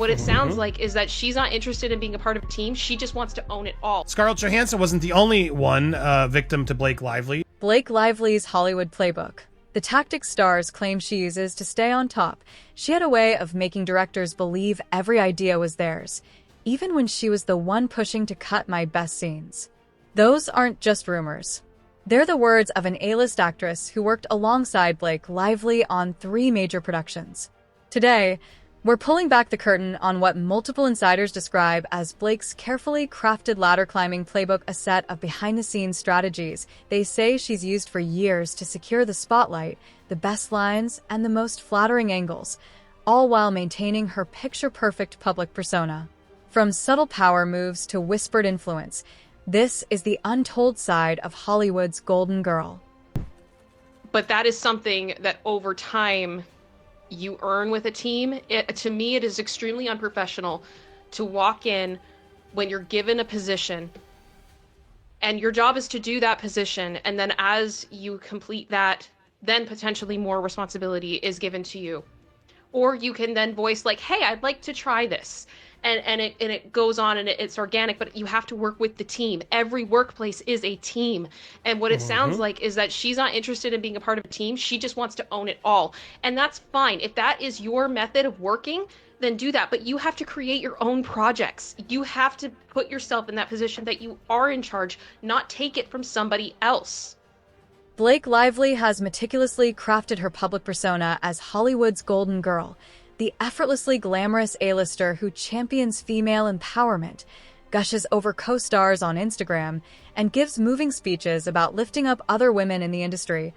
What it sounds like is that she's not interested in being a part of a team. She just wants to own it all. Scarlett Johansson wasn't the only one victim to Blake Lively. Blake Lively's Hollywood playbook. The tactics stars claim she uses to stay on top. She had a way of making directors believe every idea was theirs, even when she was the one pushing to cut my best scenes. Those aren't just rumors. They're the words of an A-list actress who worked alongside Blake Lively on 3 major productions. Today, we're pulling back the curtain on what multiple insiders describe as Blake's carefully crafted ladder-climbing playbook, a set of behind-the-scenes strategies they say she's used for years to secure the spotlight, the best lines, and the most flattering angles, all while maintaining her picture-perfect public persona. From subtle power moves to whispered influence, this is the untold side of Hollywood's golden girl. But that is something that over time you earn with a team. To me, it is extremely unprofessional to walk in when you're given a position and your job is to do that position, and then as you complete that, then potentially more responsibility is given to you. Or you can then voice like, hey, I'd like to try this. And it goes on and it's organic, but you have to work with the team. Every workplace is a team. And what it sounds like is that she's not interested in being a part of a team. She just wants to own it all. And that's fine. If that is your method of working, then do that. But you have to create your own projects. You have to put yourself in that position that you are in charge, not take it from somebody else. Blake Lively has meticulously crafted her public persona as Hollywood's golden girl, the effortlessly glamorous A-lister who champions female empowerment, gushes over co-stars on Instagram, and gives moving speeches about lifting up other women in the industry,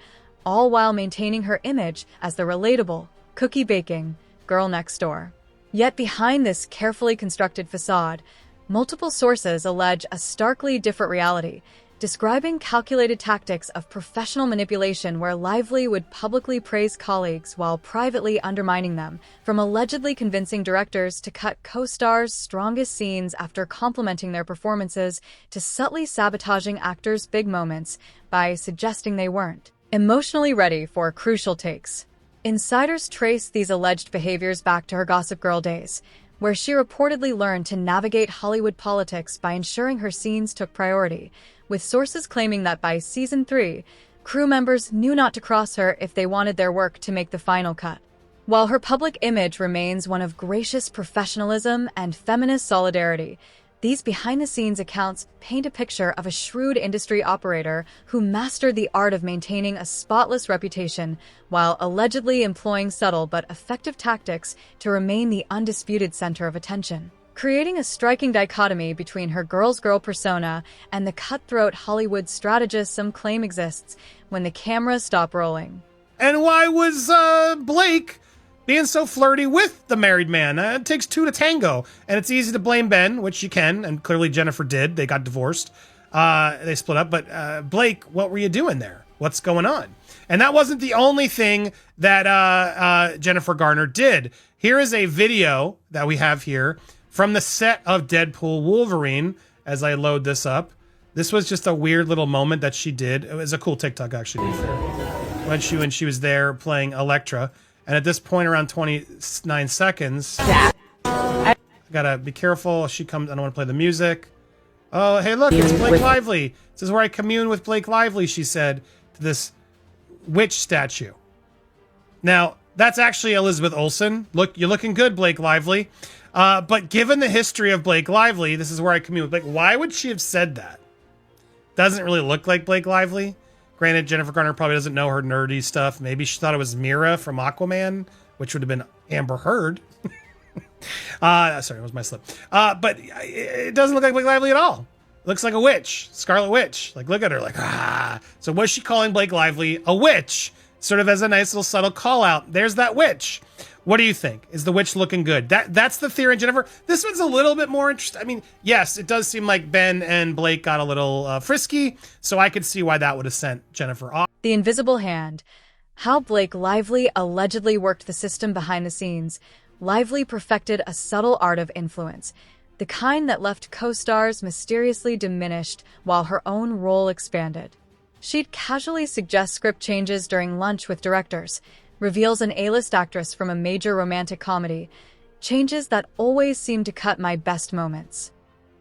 all while maintaining her image as the relatable, cookie-baking girl next door. Yet behind this carefully constructed facade, multiple sources allege a starkly different reality, describing calculated tactics of professional manipulation where Lively would publicly praise colleagues while privately undermining them, from allegedly convincing directors to cut co-stars' strongest scenes after complimenting their performances to subtly sabotaging actors' big moments by suggesting they weren't emotionally ready for crucial takes. Insiders trace these alleged behaviors back to her Gossip Girl days, where she reportedly learned to navigate Hollywood politics by ensuring her scenes took priority, with sources claiming that by season 3, crew members knew not to cross her if they wanted their work to make the final cut. While her public image remains one of gracious professionalism and feminist solidarity, these behind-the-scenes accounts paint a picture of a shrewd industry operator who mastered the art of maintaining a spotless reputation while allegedly employing subtle but effective tactics to remain the undisputed center of attention, creating a striking dichotomy between her girl's girl persona and the cutthroat Hollywood strategist some claim exists when the cameras stop rolling. And why was Blake being so flirty with the married man? It takes 2 to tango, and it's easy to blame Ben, which you can, and clearly Jennifer did. They got divorced. They split up, but Blake, what were you doing there? What's going on? And that wasn't the only thing that Jennifer Garner did. Here is a video that we have here from the set of Deadpool Wolverine as I load this up. This was just a weird little moment that she did. It was a cool TikTok, actually, when she was there playing Elektra. And at this point, around 29 seconds, I gotta be careful. She comes, I don't want to play the music. Oh, hey, look, it's Blake Lively. This is where I commune with Blake Lively, she said to this witch statue. Now, that's actually Elizabeth Olsen. Look, you're looking good, Blake Lively. But given the history of Blake Lively, this is where I commune with Blake. Why would she have said that? Doesn't really look like Blake Lively. Granted, Jennifer Garner probably doesn't know her nerdy stuff. Maybe she thought it was Mira from Aquaman, which would have been Amber Heard. Sorry, it was my slip. But it doesn't look like Blake Lively at all. It looks like a witch, Scarlet Witch. Like, look at her, like, ah. So was she calling Blake Lively a witch? Sort of as a nice little subtle call out. There's that witch. What do you think? Is the witch looking good? That's the theory, Jennifer. This one's a little bit more interesting. I mean, yes, it does seem like Ben and Blake got a little frisky, so I could see why that would have sent Jennifer off. The Invisible Hand. How Blake Lively allegedly worked the system behind the scenes. Lively perfected a subtle art of influence, the kind that left co-stars mysteriously diminished while her own role expanded. She'd casually suggest script changes during lunch with directors, reveals an A-list actress from a major romantic comedy, changes that always seem to cut my best moments.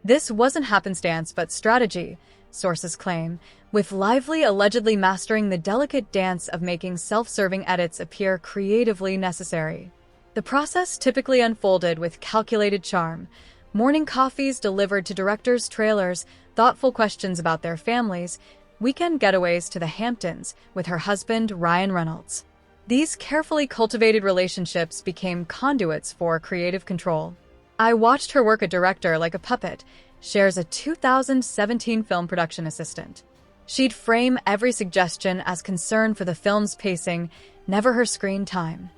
This wasn't happenstance but strategy, sources claim, with Lively allegedly mastering the delicate dance of making self-serving edits appear creatively necessary. The process typically unfolded with calculated charm, morning coffees delivered to directors' trailers, thoughtful questions about their families, weekend getaways to the Hamptons with her husband Ryan Reynolds. These carefully cultivated relationships became conduits for creative control. I watched her work a director like a puppet, shares a 2017 film production assistant. She'd frame every suggestion as concern for the film's pacing, never her screen time.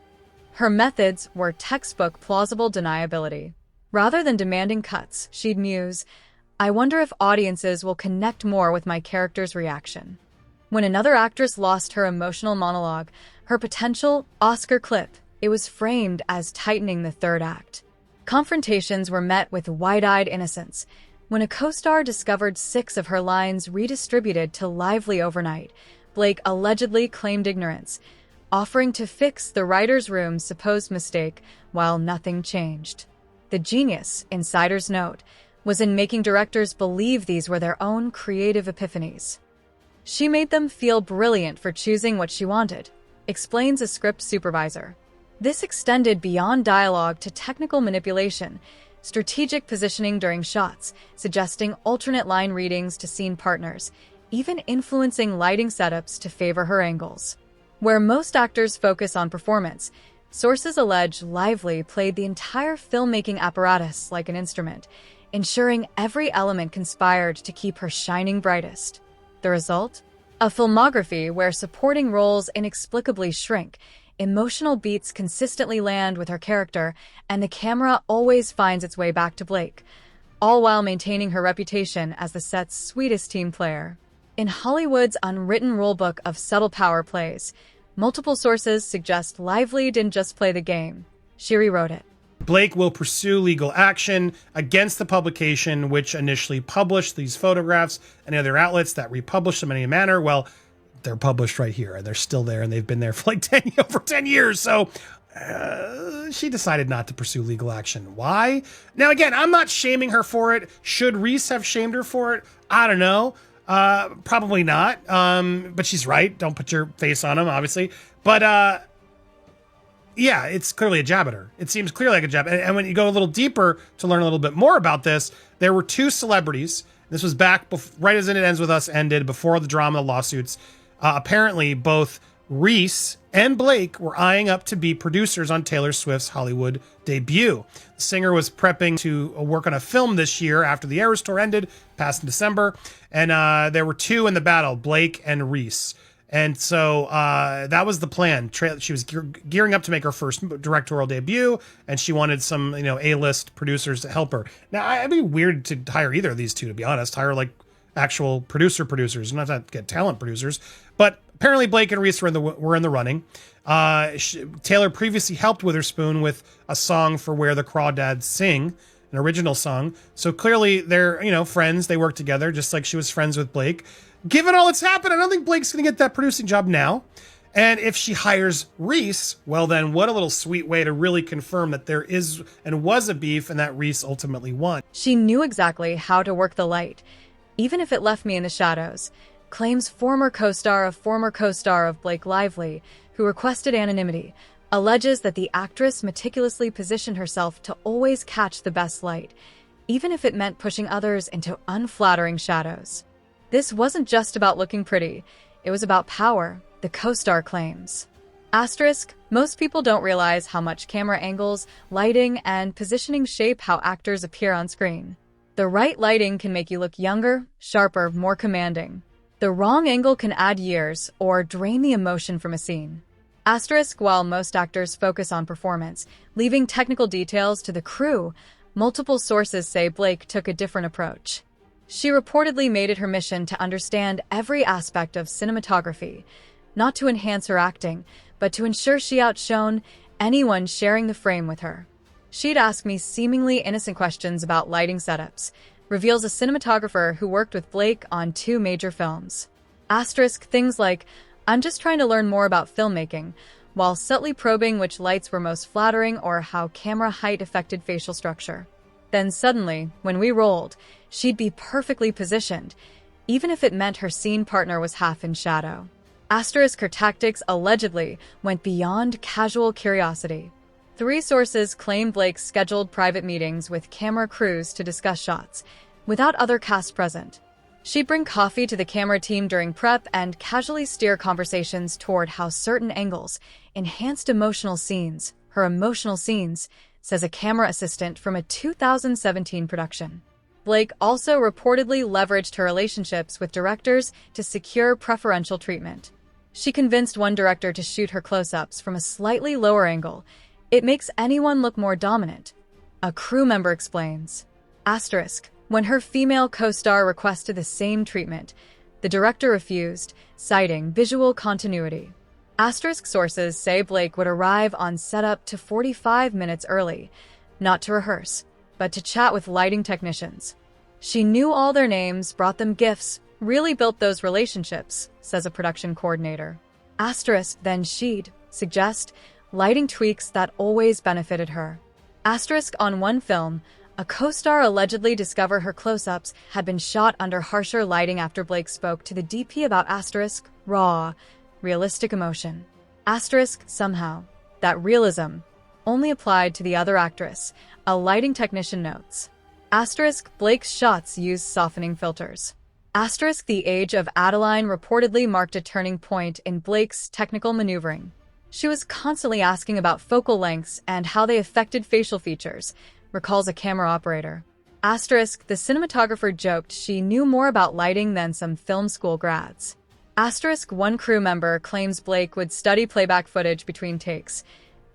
Her methods were textbook plausible deniability. Rather than demanding cuts, she'd muse, I wonder if audiences will connect more with my character's reaction. When another actress lost her emotional monologue, her potential Oscar clip, it was framed as tightening the third act. Confrontations were met with wide-eyed innocence. When a co-star discovered 6 of her lines redistributed to Lively overnight, Blake allegedly claimed ignorance, offering to fix the writer's room's supposed mistake while nothing changed. The genius, insiders note, was in making directors believe these were their own creative epiphanies. She made them feel brilliant for choosing what she wanted, explains a script supervisor. This extended beyond dialogue to technical manipulation, strategic positioning during shots, suggesting alternate line readings to scene partners, even influencing lighting setups to favor her angles. Where most actors focus on performance, sources allege Lively played the entire filmmaking apparatus like an instrument, ensuring every element conspired to keep her shining brightest. The result? A filmography where supporting roles inexplicably shrink, emotional beats consistently land with her character, and the camera always finds its way back to Blake, all while maintaining her reputation as the set's sweetest team player. In Hollywood's unwritten rulebook of subtle power plays, multiple sources suggest Lively didn't just play the game, she rewrote it. Blake will pursue legal action against the publication which initially published these photographs and other outlets that republished them in any manner. Well, they're published right here and they're still there and they've been there for like over 10 years. So she decided not to pursue legal action. Why? Now, again, I'm not shaming her for it. Should Reese have shamed her for it? I don't know. Probably not. But she's right. Don't put your face on him, obviously. But, yeah, it's clearly a jab at her. It seems clearly like a jab. And when you go a little deeper to learn a little bit more about this, there were 2 celebrities. This was back right as It Ends With Us ended, before the drama, the lawsuits. Apparently, both Reese and Blake were eyeing up to be producers on Taylor Swift's Hollywood debut. The singer was prepping to work on a film this year after the Eras Tour ended, passed in December. And there were 2 in the battle, Blake and Reese. And so that was the plan. She was gearing up to make her first directorial debut, and she wanted some, A-list producers to help her. Now, it'd be weird to hire either of these 2, to be honest. Hire like actual producers, not to get talent producers. But apparently, Blake and Reese were in the running. Taylor previously helped Witherspoon with a song for Where the Crawdads Sing, an original song. So clearly, they're friends. They work together, just like she was friends with Blake. Given all that's happened, I don't think Blake's going to get that producing job now. And if she hires Reese, well then, what a little sweet way to really confirm that there is and was a beef and that Reese ultimately won. She knew exactly how to work the light, even if it left me in the shadows, claims former co-star of Blake Lively, who requested anonymity, alleges that the actress meticulously positioned herself to always catch the best light, even if it meant pushing others into unflattering shadows. This wasn't just about looking pretty, it was about power, the co-star claims. Asterisk, most people don't realize how much camera angles, lighting, and positioning shape how actors appear on screen. The right lighting can make you look younger, sharper, more commanding. The wrong angle can add years or drain the emotion from a scene. Asterisk, while most actors focus on performance, leaving technical details to the crew, multiple sources say Blake took a different approach. She reportedly made it her mission to understand every aspect of cinematography, not to enhance her acting, but to ensure she outshone anyone sharing the frame with her. She'd ask me seemingly innocent questions about lighting setups, reveals a cinematographer who worked with Blake on 2 major films. Asterisk, things like, I'm just trying to learn more about filmmaking, while subtly probing which lights were most flattering or how camera height affected facial structure. Then suddenly, when we rolled, she'd be perfectly positioned, even if it meant her scene partner was half in shadow. Asterisk her tactics allegedly went beyond casual curiosity. 3 sources claim Blake scheduled private meetings with camera crews to discuss shots, without other cast present. She'd bring coffee to the camera team during prep and casually steer conversations toward how certain angles enhanced emotional scenes, her emotional scenes, says a camera assistant from a 2017 production. Blake also reportedly leveraged her relationships with directors to secure preferential treatment. She convinced one director to shoot her close-ups from a slightly lower angle. It makes anyone look more dominant. A crew member explains. Asterisk. When her female co-star requested the same treatment, the director refused, citing visual continuity. Asterisk sources say Blake would arrive on set up to 45 minutes early, not to rehearse, but to chat with lighting technicians. She knew all their names, brought them gifts, really built those relationships, says a production coordinator. Asterisk then she'd suggest lighting tweaks that always benefited her. Asterisk on one film, a co-star allegedly discovered her close-ups had been shot under harsher lighting after Blake spoke to the DP about asterisk, raw, realistic emotion. Asterisk, somehow, that realism only applied to the other actress, a lighting technician notes. Asterisk, Blake's shots used softening filters. Asterisk, the age of Adeline reportedly marked a turning point in Blake's technical maneuvering. She was constantly asking about focal lengths and how they affected facial features, recalls a camera operator. Asterisk, the cinematographer joked she knew more about lighting than some film school grads. Asterisk, one crew member claims Blake would study playback footage between takes,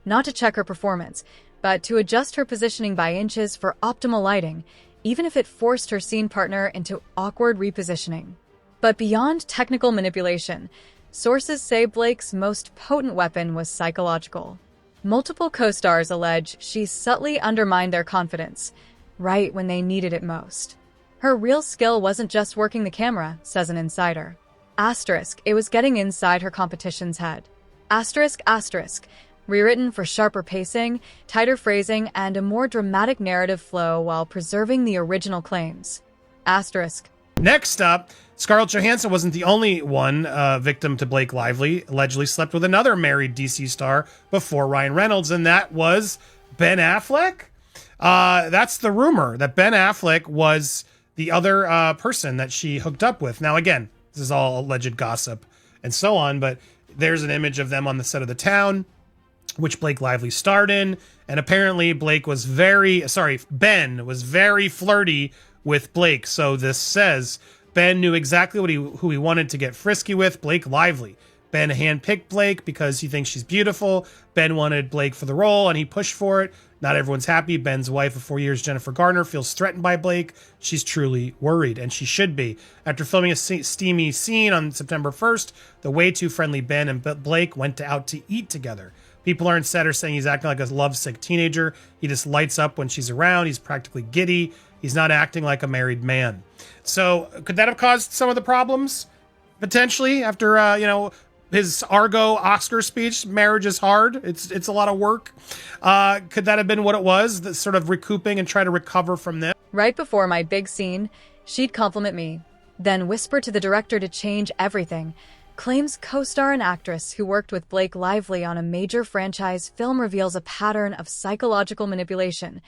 not to check her performance, but to adjust her positioning by inches for optimal lighting, even if it forced her scene partner into awkward repositioning. But beyond technical manipulation, sources say Blake's most potent weapon was psychological. Multiple co-stars allege she subtly undermined their confidence, right when they needed it most. Her real skill wasn't just working the camera, says an insider. Asterisk, it was getting inside her competition's head. Asterisk, rewritten for sharper pacing, tighter phrasing, and a more dramatic narrative flow while preserving the original claims. Asterisk. Next up, Scarlett Johansson wasn't the only one victim to Blake Lively. Allegedly slept with another married DC star before Ryan Reynolds, and that was Ben Affleck. That's the rumor, that Ben Affleck was the other person that she hooked up with. Now, again, this is all alleged gossip and so on, but there's an image of them on the set of The Town, which Blake Lively starred in, and apparently Ben was very flirty with Blake. So this says Ben knew exactly who he wanted to get frisky with, Blake Lively. Ben handpicked Blake because he thinks she's beautiful. Ben wanted Blake for the role, and he pushed for it. Not everyone's happy. Ben's wife of 4 years, Jennifer Garner, feels threatened by Blake. She's truly worried, and she should be. After filming a steamy scene on September 1st, the way too friendly Ben and Blake went out to eat together. People on set are saying he's acting like a lovesick teenager. He just lights up when she's around. He's practically giddy. He's not acting like a married man. So could that have caused some of the problems? Potentially, after, his Argo Oscar speech, marriage is hard. It's a lot of work. Could that have been what it was? That sort of recouping and try to recover from this? Right before my big scene, she'd compliment me, then whisper to the director to change everything, claims co-star and actress who worked with Blake Lively on a major franchise film reveals a pattern of psychological manipulation.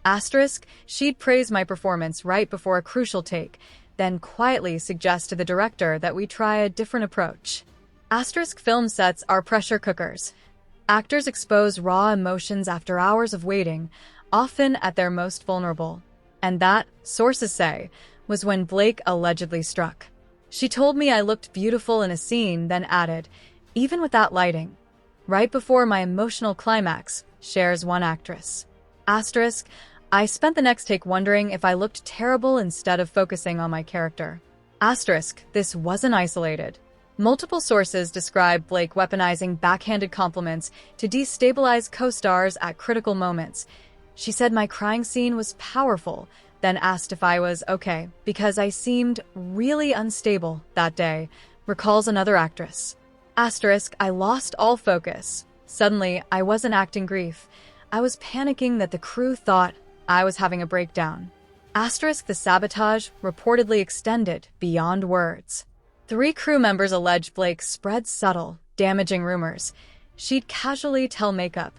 Asterisk, she'd praise my performance right before a crucial take, then quietly suggest to the director that we try a different approach. Asterisk, film sets are pressure cookers. Actors expose raw emotions after hours of waiting, often at their most vulnerable. And that, sources say, was when Blake allegedly struck. She told me I looked beautiful in a scene, then added, even with that lighting. Right before my emotional climax, shares one actress. Asterisk, I spent the next take wondering if I looked terrible instead of focusing on my character. Asterisk, this wasn't isolated. Multiple sources describe Blake weaponizing backhanded compliments to destabilize co-stars at critical moments. She said my crying scene was powerful, then asked if I was okay because I seemed really unstable that day, recalls another actress. Asterisk, I lost all focus. Suddenly, I wasn't acting grief. I was panicking that the crew thought I was having a breakdown. Asterisk the sabotage reportedly extended beyond words. 3 crew members allege Blake spread subtle, damaging rumors. She'd casually tell makeup,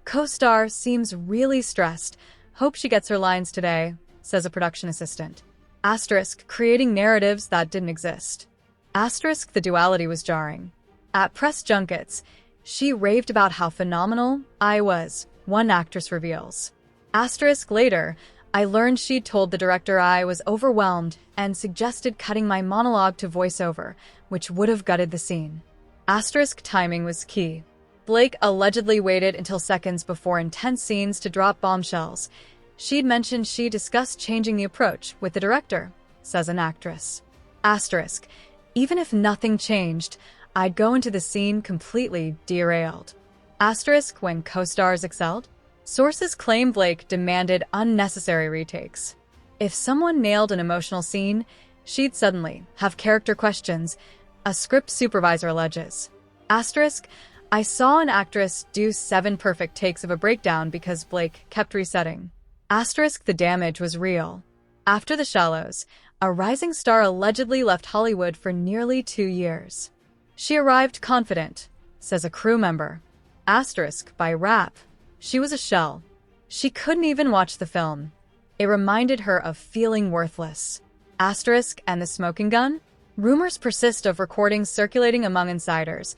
"Co-star seems really stressed. Hope she gets her lines today," says a production assistant. Asterisk creating narratives that didn't exist. Asterisk the duality was jarring. At press junkets, she raved about how phenomenal I was, one actress reveals. Asterisk later, I learned she'd told the director I was overwhelmed and suggested cutting my monologue to voiceover, which would have gutted the scene. Asterisk timing was key. Blake allegedly waited until seconds before intense scenes to drop bombshells. She'd mentioned she discussed changing the approach with the director, says an actress. Asterisk, even if nothing changed, I'd go into the scene completely derailed. Asterisk when co-stars excelled? Sources claim Blake demanded unnecessary retakes. If someone nailed an emotional scene, she'd suddenly have character questions, a script supervisor alleges. Asterisk, I saw an actress do 7 perfect takes of a breakdown because Blake kept resetting. Asterisk the damage was real. After The Shallows, a rising star allegedly left Hollywood for nearly 2 years. She arrived confident, says a crew member. Asterisk by rap. She was a shell. She couldn't even watch the film. It reminded her of feeling worthless. Asterisk and the smoking gun? Rumors persist of recordings circulating among insiders.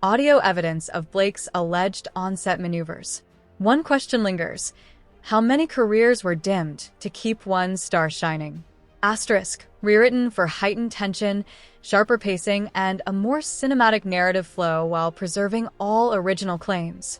Audio evidence of Blake's alleged on-set maneuvers. One question lingers. How many careers were dimmed to keep one star shining? Asterisk, rewritten for heightened tension, sharper pacing, and a more cinematic narrative flow while preserving all original claims.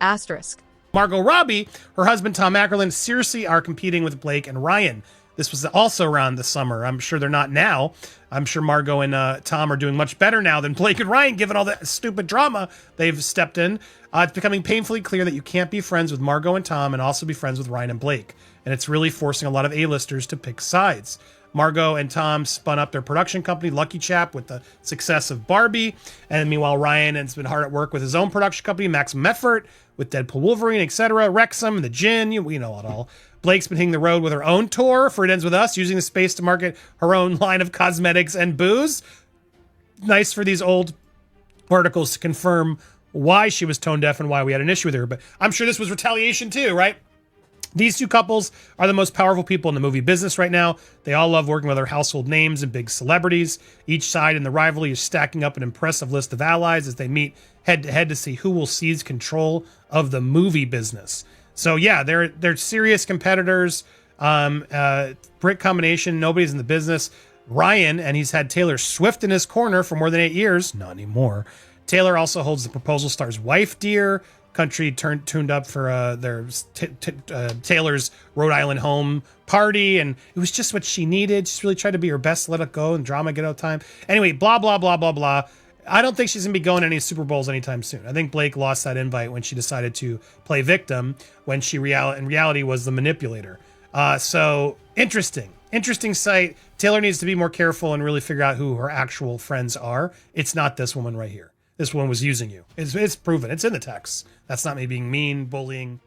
Asterisk. Margot Robbie, her husband Tom Ackerlund, seriously are competing with Blake and Ryan. This was also around the summer. I'm sure they're not now. I'm sure Margot and Tom are doing much better now than Blake and Ryan, given all the stupid drama they've stepped in. It's becoming painfully clear that you can't be friends with Margot and Tom and also be friends with Ryan and Blake. And it's really forcing a lot of A-listers to pick sides. Margot and Tom spun up their production company, Lucky Chap, with the success of Barbie. And meanwhile, Ryan has been hard at work with his own production company, Maximum Effort, with Deadpool Wolverine, etc., Wrexham, and The Gin. We know it all. Blake's been hitting the road with her own tour for It Ends With Us, using the space to market her own line of cosmetics and booze. Nice for these old articles to confirm why she was tone deaf and why we had an issue with her. But I'm sure this was retaliation too, right? These 2 couples are the most powerful people in the movie business right now. They all love working with other household names and big celebrities. Each side in the rivalry is stacking up an impressive list of allies as they meet head-to-head to see who will seize control of the movie business. So yeah, they're serious competitors. Brick combination, nobody's in the business. Ryan, and he's had Taylor Swift in his corner for more than 8 years. Not anymore. Taylor also holds the proposal star's wife dear. Country tuned up for Taylor's Rhode Island home party, and it was just what she needed. She's really tried to be her best, let it go, and drama get out time. Anyway, blah, blah, blah, blah, blah. I don't think she's going to be going to any Super Bowls anytime soon. I think Blake lost that invite when she decided to play victim, when she in reality was the manipulator. So interesting sight. Taylor needs to be more careful and really figure out who her actual friends are. It's not this woman right here. This one was using you. It's proven. It's in the text. That's not me being mean, bullying.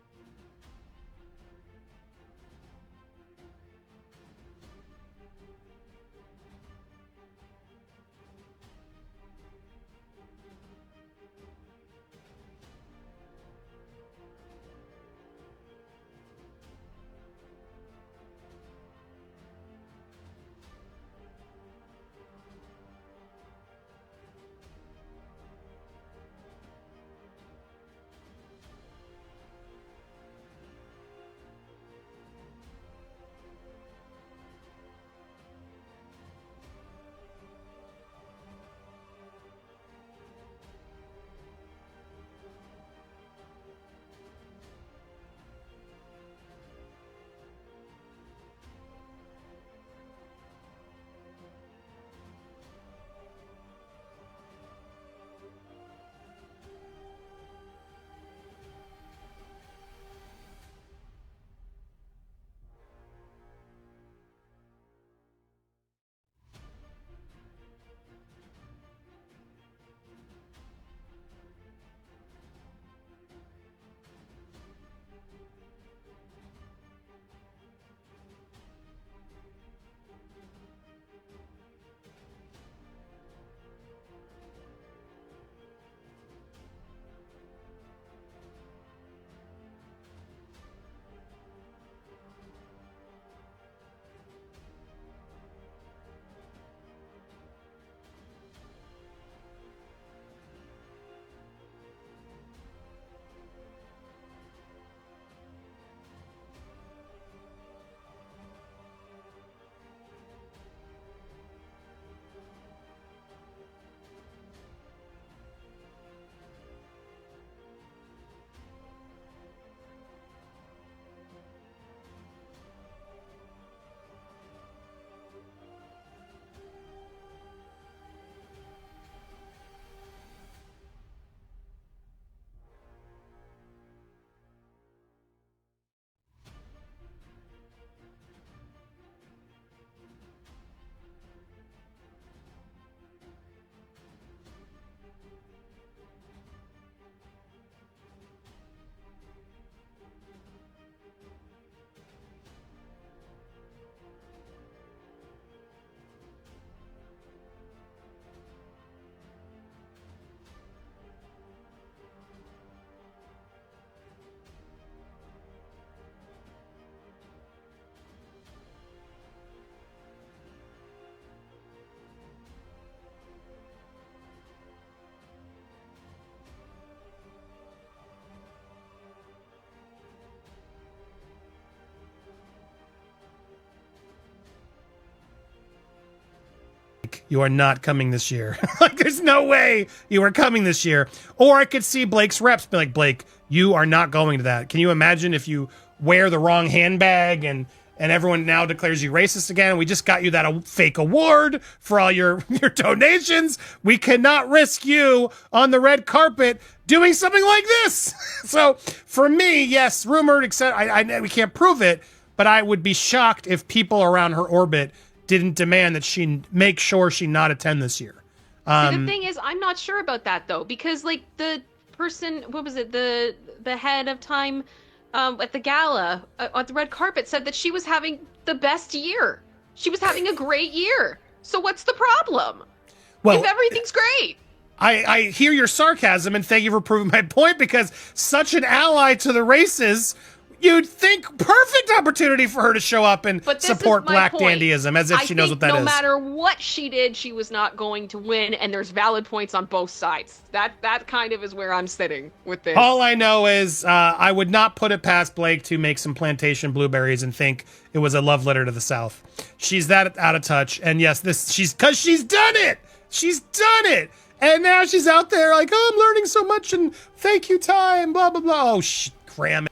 you are not coming this year. Like, there's no way you are coming this year. Or I could see Blake's reps be like, Blake, you are not going to that. Can you imagine if you wear the wrong handbag and everyone now declares you racist again? We just got you that fake award for all your donations. We cannot risk you on the red carpet doing something like this. So for me, yes, rumored, etc. We can't prove it, but I would be shocked if people around her orbit didn't demand that she make sure she not attend this year. See, the thing is, I'm not sure about that though, because like the person, what was it, the head of Time at the gala on the red carpet said that she was having the best year. She was having a great year. So what's the problem? Well, if everything's great. I hear your sarcasm, and thank you for proving my point, because such an ally to the races, you'd think perfect opportunity for her to show up and support Black dandyism, as if she knows what that is. No matter what she did, she was not going to win, and there's valid points on both sides. That kind of is where I'm sitting with this. All I know is I would not put it past Blake to make some plantation blueberries and think it was a love letter to the South. She's that out of touch, and yes, she's done it. She's done it. And now she's out there like, oh, I'm learning so much, and thank you, Time, blah, blah, blah. Oh, cram it.